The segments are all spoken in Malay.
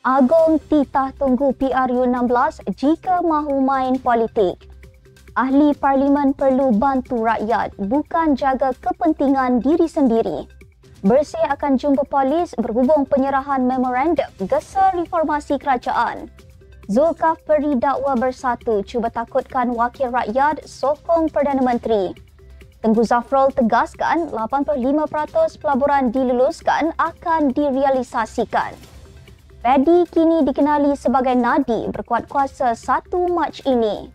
Agong titah tunggu PRU16 jika mahu main politik. Ahli Parlimen perlu bantu rakyat, bukan jaga kepentingan diri sendiri. Bersih akan jumpa polis berhubung penyerahan memorandum gesar reformasi kerajaan. Zulkifli dakwa bersatu cuba takutkan wakil rakyat sokong Perdana Menteri. Tengku Zafrul tegaskan 85% pelaburan diluluskan akan direalisasikan. Paddy kini dikenali sebagai Nadi berkuat kuasa 1 Mac ini.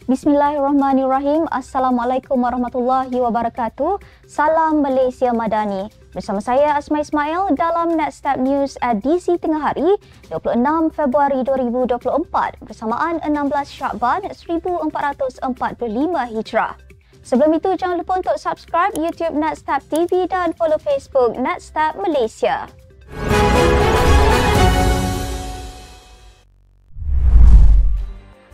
Bismillahirrahmanirrahim. Assalamualaikum warahmatullahi wabarakatuh. Salam Malaysia Madani. Bersama saya Asma Ismail dalam Netstep News edisi tengah hari 26 Februari 2024 bersamaan 16 Syakban 1445 Hijrah. Sebelum itu jangan lupa untuk subscribe YouTube Netstep TV dan follow Facebook Netstep Malaysia.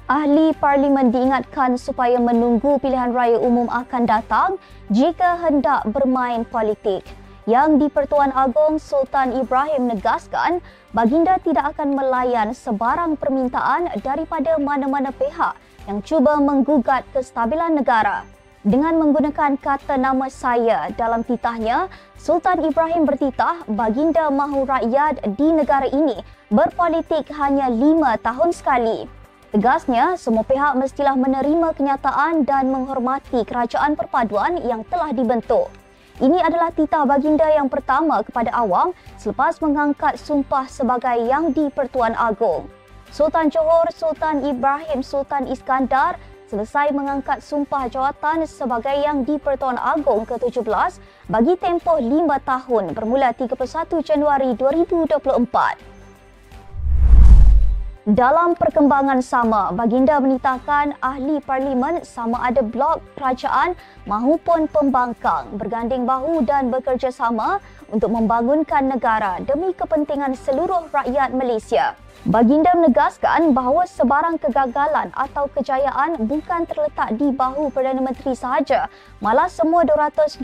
Ahli Parlimen diingatkan supaya menunggu pilihan raya umum akan datang jika hendak bermain politik. Yang di-Pertuan Agong Sultan Ibrahim negaskan baginda tidak akan melayan sebarang permintaan daripada mana-mana pihak yang cuba menggugat kestabilan negara. Dengan menggunakan kata nama saya dalam titahnya, Sultan Ibrahim bertitah baginda mahu rakyat di negara ini berpolitik hanya 5 tahun sekali. Tegasnya, semua pihak mestilah menerima kenyataan dan menghormati kerajaan perpaduan yang telah dibentuk. Ini adalah titah baginda yang pertama kepada awam selepas mengangkat sumpah sebagai Yang di-Pertuan Agong. Sultan Johor Sultan Ibrahim Sultan Iskandar selesai mengangkat sumpah jawatan sebagai Yang di-Pertuan Agong ke-17 bagi tempoh 5 tahun bermula 31 Januari 2024. Dalam perkembangan sama, baginda menitahkan ahli parlimen sama ada blok kerajaan mahupun pembangkang berganding bahu dan bekerjasama untuk membangunkan negara demi kepentingan seluruh rakyat Malaysia. Baginda menegaskan bahawa sebarang kegagalan atau kejayaan bukan terletak di bahu Perdana Menteri sahaja, malah semua 222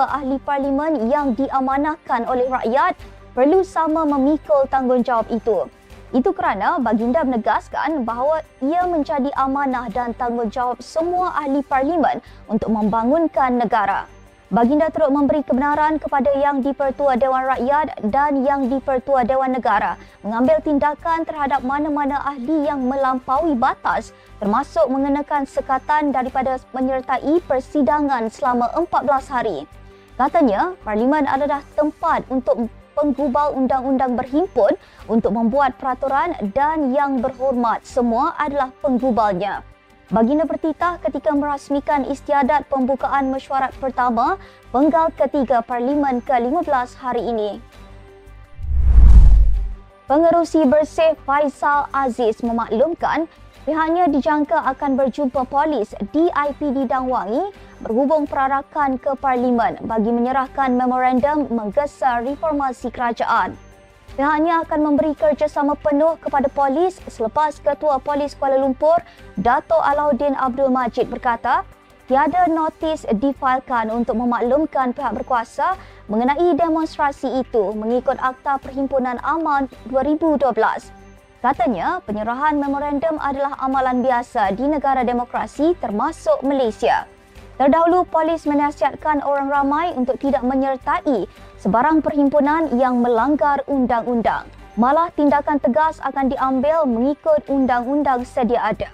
ahli parlimen yang diamanahkan oleh rakyat perlu sama memikul tanggungjawab itu. Itu kerana baginda menegaskan bahawa ia menjadi amanah dan tanggungjawab semua ahli parlimen untuk membangunkan negara. Baginda turut memberi kebenaran kepada Yang di-Pertua Dewan Rakyat dan Yang di-Pertua Dewan Negara mengambil tindakan terhadap mana-mana ahli yang melampaui batas termasuk mengenakan sekatan daripada menyertai persidangan selama 14 hari. Katanya, parlimen adalah tempat untuk penggubal undang-undang berhimpun untuk membuat peraturan dan yang berhormat semua adalah penggubalnya. Baginda bertitah ketika merasmikan istiadat pembukaan mesyuarat pertama penggal ketiga Parlimen ke-15 hari ini. Pengerusi Bersih Faisal Aziz memaklumkan pihaknya dijangka akan berjumpa polis di IPD Dangwangi berhubung perarakan ke Parlimen bagi menyerahkan memorandum menggesar reformasi kerajaan. Pihaknya akan memberi kerjasama penuh kepada polis selepas Ketua Polis Kuala Lumpur, Dato' Alauddin Abdul Majid berkata, tiada notis difailkan untuk memaklumkan pihak berkuasa mengenai demonstrasi itu mengikut Akta Perhimpunan Aman 2012. Katanya, penyerahan memorandum adalah amalan biasa di negara demokrasi termasuk Malaysia. Terdahulu, polis menasihatkan orang ramai untuk tidak menyertai sebarang perhimpunan yang melanggar undang-undang. Malah tindakan tegas akan diambil mengikut undang-undang sedia ada.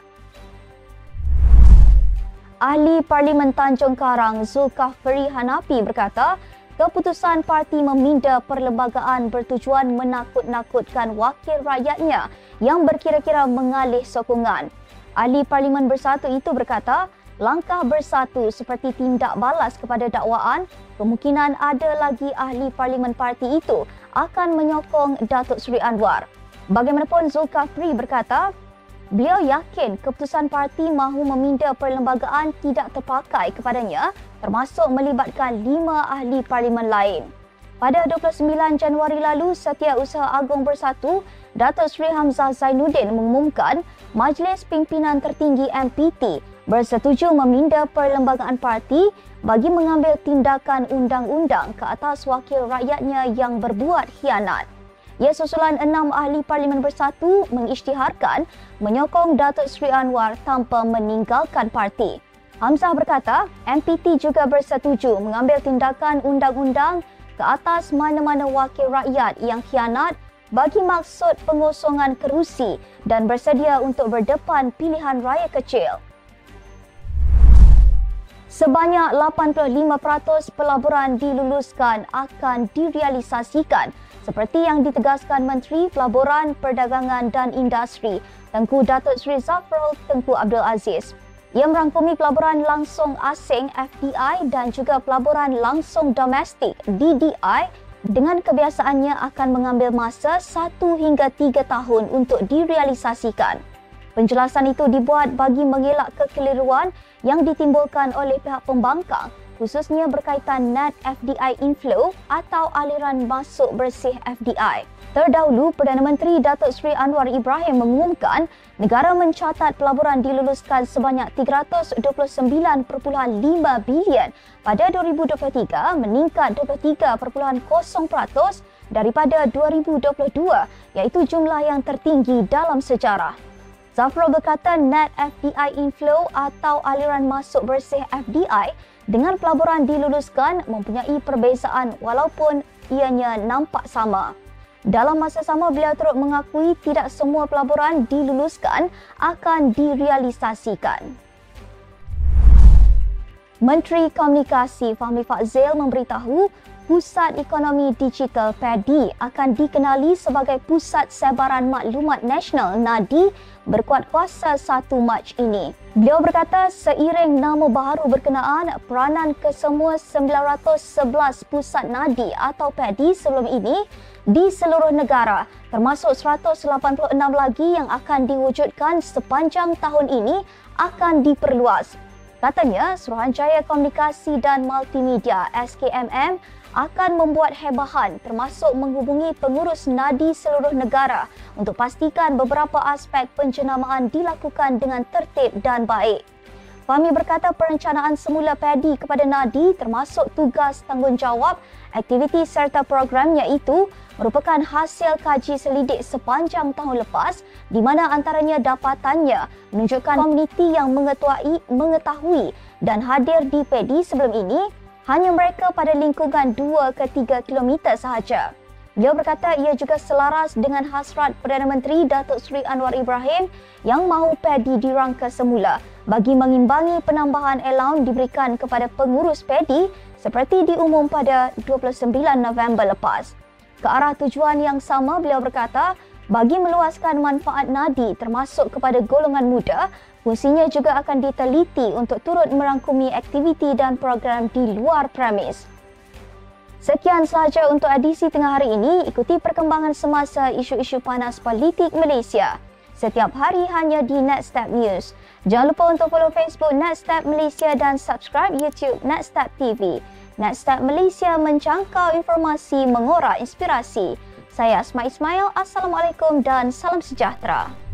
Ahli Parlimen Tanjung Karang Zulkifli Hanafi berkata, keputusan parti meminda perlembagaan bertujuan menakut-nakutkan wakil rakyatnya yang berkira-kira mengalih sokongan. Ahli Parlimen Bersatu itu berkata, langkah bersatu seperti tindak balas kepada dakwaan, kemungkinan ada lagi ahli parlimen parti itu akan menyokong Datuk Seri Anwar. Bagaimanapun, Zulkifli berkata, beliau yakin keputusan parti mahu meminda perlembagaan tidak terpakai kepadanya termasuk melibatkan 5 ahli parlimen lain. Pada 29 Januari lalu, Setiausaha Agung Bersatu, Datuk Seri Hamzah Zainuddin mengumumkan Majlis Pimpinan Tertinggi MPT bersetuju meminda perlembagaan parti bagi mengambil tindakan undang-undang ke atas wakil rakyatnya yang berbuat khianat. Ia susulan 6 ahli Parlimen Bersatu mengisytiharkan menyokong Datuk Seri Anwar tanpa meninggalkan parti. Hamzah berkata, MPT juga bersetuju mengambil tindakan undang-undang ke atas mana-mana wakil rakyat yang khianat bagi maksud pengosongan kerusi dan bersedia untuk berdepan pilihan raya kecil. Sebanyak 85% pelaburan diluluskan akan direalisasikan seperti yang ditegaskan Menteri Pelaburan, Perdagangan dan Industri Tengku Datuk Seri Zafrul Tengku Abdul Aziz. Ia merangkumi pelaburan langsung asing FDI dan juga pelaburan langsung domestik DDI dengan kebiasaannya akan mengambil masa 1 hingga 3 tahun untuk direalisasikan. Penjelasan itu dibuat bagi mengelak kekeliruan yang ditimbulkan oleh pihak pembangkang, khususnya berkaitan net FDI inflow atau aliran masuk bersih FDI. Terdahulu, Perdana Menteri Datuk Seri Anwar Ibrahim mengumumkan negara mencatat pelaburan diluluskan sebanyak 329.5 bilion pada 2023, meningkat 23.0% daripada 2022, iaitu jumlah yang tertinggi dalam sejarah. Zafrul berkata net FDI inflow atau aliran masuk bersih FDI dengan pelaburan diluluskan mempunyai perbezaan walaupun ianya nampak sama. Dalam masa sama, beliau turut mengakui tidak semua pelaburan diluluskan akan direalisasikan. Menteri Komunikasi Fahmi Fadzil memberitahu Pusat Ekonomi Digital PADI akan dikenali sebagai Pusat Sebaran Maklumat Nasional NADI berkuat kuasa 1 Mac ini. Beliau berkata seiring nama baharu berkenaan, peranan kesemua 911 pusat NADI atau PADI sebelum ini di seluruh negara, termasuk 186 lagi yang akan diwujudkan sepanjang tahun ini akan diperluas. Katanya, Suruhanjaya Komunikasi dan Multimedia SKMM akan membuat hebahan termasuk menghubungi pengurus NADI seluruh negara untuk pastikan beberapa aspek penjenamaan dilakukan dengan tertib dan baik. Fahmi berkata perencanaan semula PADI kepada NADI termasuk tugas tanggungjawab, aktiviti serta programnya itu merupakan hasil kaji selidik sepanjang tahun lepas di mana antaranya dapatannya menunjukkan komuniti yang mengetahui dan hadir di PADI sebelum ini hanya mereka pada lingkungan 2 ke 3 kilometer sahaja. Beliau berkata ia juga selaras dengan hasrat Perdana Menteri Datuk Seri Anwar Ibrahim yang mahu PADI dirangka semula bagi mengimbangi penambahan allowance diberikan kepada pengurus PADI seperti diumum pada 29 November lepas. Ke arah tujuan yang sama, beliau berkata bagi meluaskan manfaat NADI termasuk kepada golongan muda, fungsinya juga akan diteliti untuk turut merangkumi aktiviti dan program di luar premis. Sekian sahaja untuk edisi tengah hari ini. Ikuti perkembangan semasa isu-isu panas politik Malaysia setiap hari hanya di Netstep News. Jangan lupa untuk follow Facebook Netstep Malaysia dan subscribe YouTube Netstep TV. Netstep Malaysia menjangkau informasi, mengorak inspirasi. Saya Asma Ismail. Assalamualaikum dan salam sejahtera.